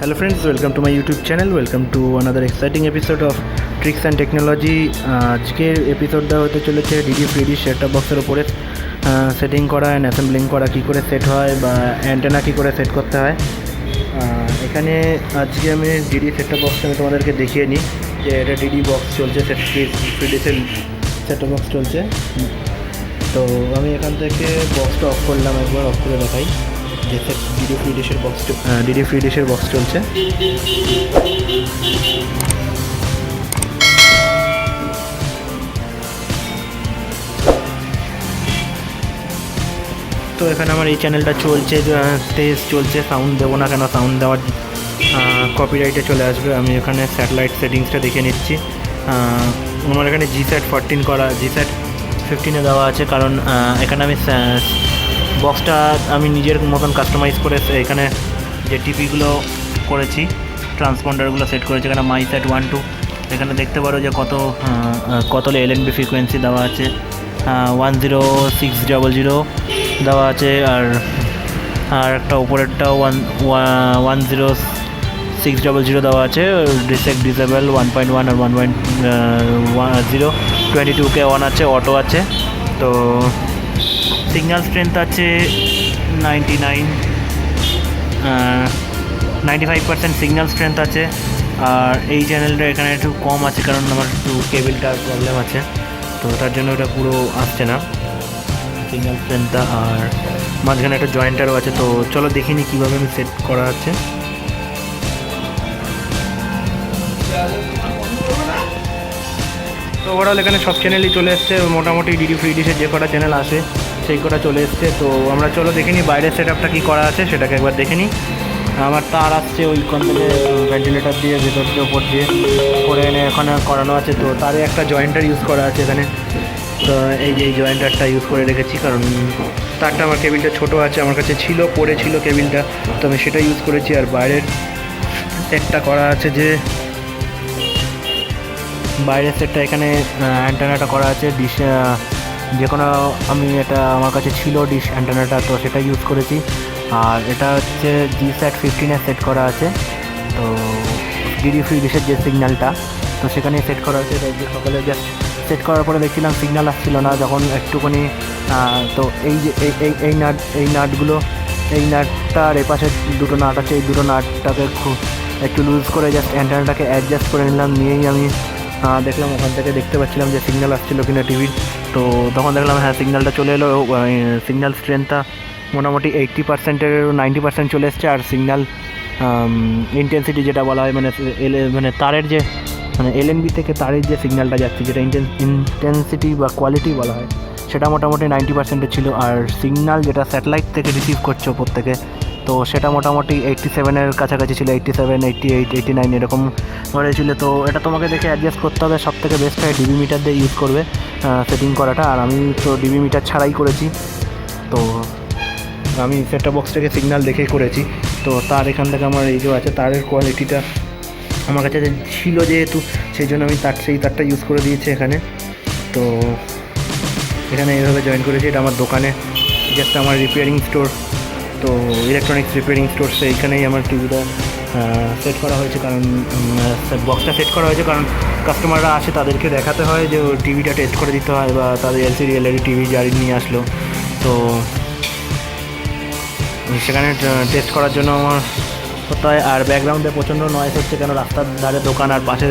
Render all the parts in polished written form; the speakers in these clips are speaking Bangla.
Hello friends, welcome to my YouTube channel. Welcome to another exciting episode of Tricks and Technology. আজকের এপিসোডটা হতে চলেছে ডিডি ফ্রি সেট টপ বক্সের উপরে সেটিং করা অ্যান্ড অ্যাসেম্বলিং করা কী করে সেট হয় বা অ্যান্টেনা কী করে সেট করতে হয়। এখানে আজকে আমি ডিডি সেট টপ বক্সটা আমি তোমাদেরকে দেখিয়ে নিই যে এটা ডিডি বক্স চলছে, ফ্রিডিসের সেট টপ বক্স চলছে। তো আমি এখান থেকে বক্সটা অফ করলাম, একবার অফ করে দেখাই যে ডিডি ফ্রি ডিশের বক্স চলছে। তো এখানে আমার এই চ্যানেলটা চলছে, টেস্ট চলছে, সাউন্ড দেবো না কেন, সাউন্ড দেওয়ার কপিরাইটে চলে আসবে। আমি এখানে স্যাটেলাইট সেটিংসটা দেখে নিচ্ছি। আমার এখানে G-SAT 14 করা, G-SAT 15-এ দেওয়া আছে, কারণ এখানে আমি বক্সটা আমি নিজের মতন কাস্টমাইজ করে এখানে যে টিপিগুলো করেছি, ট্রান্সপন্ডারগুলো সেট করেছি। এখানে MySat 1-2 এখানে দেখতে পারো যে কত LNB ফ্রিকোয়েন্সি দেওয়া আছে, 10600 দেওয়া আছে, আর একটা উপরেরটাও 10600 দেওয়া আছে। ডিসেবল 1.1 আর 1.0, 22K অন আছে, অটো আছে। তো সিগন্যাল স্ট্রেংথ আছে 95% সিগন্যাল স্ট্রেংথ আছে। আর এই চ্যানেলটা এখানে একটু কম আছে, কারণ আমার একটু কেবিলটার প্রবলেম আছে, তো তার জন্য ওটা পুরো আসছে না সিগন্যাল স্ট্রেংথটা। আর মাঝখানে একটা জয়েন্টারও আছে। তো চলো দেখিনি কীভাবে আমি সেট করা আছে। তো ওভারঅল এখানে সব চ্যানেলই চলে এসছে, মোটামুটি ডিডি ফ্রি ডিশের যে কটা চ্যানেল আসে সেই কটা চলে এসছে। তো আমরা চলো দেখে নিই বাইরের সেট আপটা কী করা আছে, সেটাকে একবার দেখে নিই। আমার তার আসছে ওইখান থেকে ভেন্টিলেটার দিয়ে ভেতর দিয়ে ওপর দিয়ে করে এনে এখানে করানো আছে। তো তারে একটা জয়েন্টার ইউজ করা আছে এখানে। তো এই যে এই জয়েন্টারটা ইউজ করে রেখেছি, কারণ তারটা আমার কেবিলটা ছোটো আছে, আমার কাছে পড়েছিল কেবিলটা, তো আমি সেটা ইউজ করেছি। আর বাইরের সেটটা করা আছে, যে বাইরের সেটটা এখানে অ্যান্টেনাটা করা আছে ডিশ, যে কোনো আমি এটা আমার কাছে ছিল ডিশ অ্যান্টেনাটা, তো সেটা ইউজ করেছি। আর এটা হচ্ছে G-SAT 15-এ সেট করা আছে। তো ডিডি ফ্রি ডিশের যে সিগন্যালটা, তো সেখানে সেট করা আছে। এটা সকালে জাস্ট সেট করার পরে দেখছিলাম সিগন্যাল আসছিল না, যখন একটুখানি তো এই যে এই নাটগুলো, এই নাটটার এপাশে দুটো নাট আছে, এই দুটো নাটটাকে খুব একটু লুজ করে জাস্ট অ্যান্টেনাটাকে অ্যাডজাস্ট করে নিলাম। নিয়েই আমি দেখলাম ওখান থেকে দেখতে পাচ্ছিলাম যে সিগন্যাল আসছিলো কিনা টিভির। তো তখন দেখলাম হ্যাঁ সিগন্যালটা চলে এলো, সিগন্যাল স্ট্রেংথটা মোটামুটি 80%-এর 90% চলে এসছে। আর সিগন্যাল ইন্টেন্সিটি যেটা বলা হয়, মানে তারের যে LNB থেকে তারের যে সিগন্যালটা যাচ্ছে, যেটা ইন্টেন্সিটি বা কোয়ালিটি বলা হয়, সেটা মোটামুটি 90%-এর ছিল। আর সিগন্যাল যেটা স্যাটেলাইট থেকে রিসিভ করছে ওপর থেকে, তো সেটা মোটামুটি 87-এর কাছাকাছি ছিল, 87, 88, 89 এরকম ছিল। তো এটা তোমাকে দেখে অ্যাডজাস্ট করতে হবে। সব থেকে বেস্ট হয় ডিবি মিটার দিয়ে ইউজ করবে সেটিং করাটা। আর আমি তো ডিবি মিটার ছাড়াই করেছি, তো আমি সেটটা বক্স থেকে সিগন্যাল দেখেই করেছি। তো তার এখান থেকে আমার এই যে আছে, তারের কোয়ালিটিটা আমার কাছে ছিল যেহেতু, সেই জন্য আমি সেই তারটা ইউজ করে দিয়েছি এখানে। তো এখানে এইভাবে জয়েন করেছি। এটা আমার দোকানে জাস্ট আমার রিপেয়ারিং স্টোর, তো ইলেকট্রনিক্স রিপেয়ারিং স্টোর, সেইখানেই আমার টিভিটা সেট করা হয়েছে। কারণ বক্সটা সেট করা হয়েছে কারণ কাস্টমাররা আসে, তাদেরকে দেখাতে হয় যে টিভিটা টেস্ট করে দিতে হয়, বা তাদের LCD LED টিভি যারি নিয়ে আসলো, তো সেখানে টেস্ট করার জন্য আমার করতে হয়। আর ব্যাকগ্রাউন্ডে প্রচণ্ড নয়েজ হচ্ছে, কেন রাস্তার ধারে দোকান আর পাশে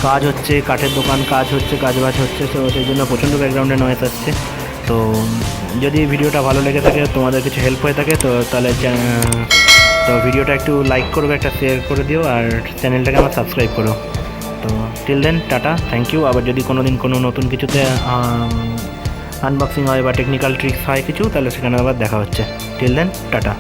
কাজ হচ্ছে, কাঠের দোকান কাজ হচ্ছে, কাজবাজ হচ্ছে, তো সেই জন্য প্রচণ্ড ব্যাকগ্রাউন্ডে নয়েজ আসছে। তো যদি ভিডিওটা ভালো লেগে থাকে, তোমাদের কিছু হেল্প হয়ে থাকে, তো তাহলে তো ভিডিওটা একটু লাইক করবে, একটা শেয়ার করে দিও, আর চ্যানেলটাকে আমার সাবস্ক্রাইব করো। তো till then tata, thank you. আবার যদি কোনো দিন কোনো নতুন কিছুতে আনবক্সিং হয় বা টেকনিক্যাল ট্রিক্স হয় কিছু, তাহলে সেখানে আবার দেখা হচ্ছে। Till then tata.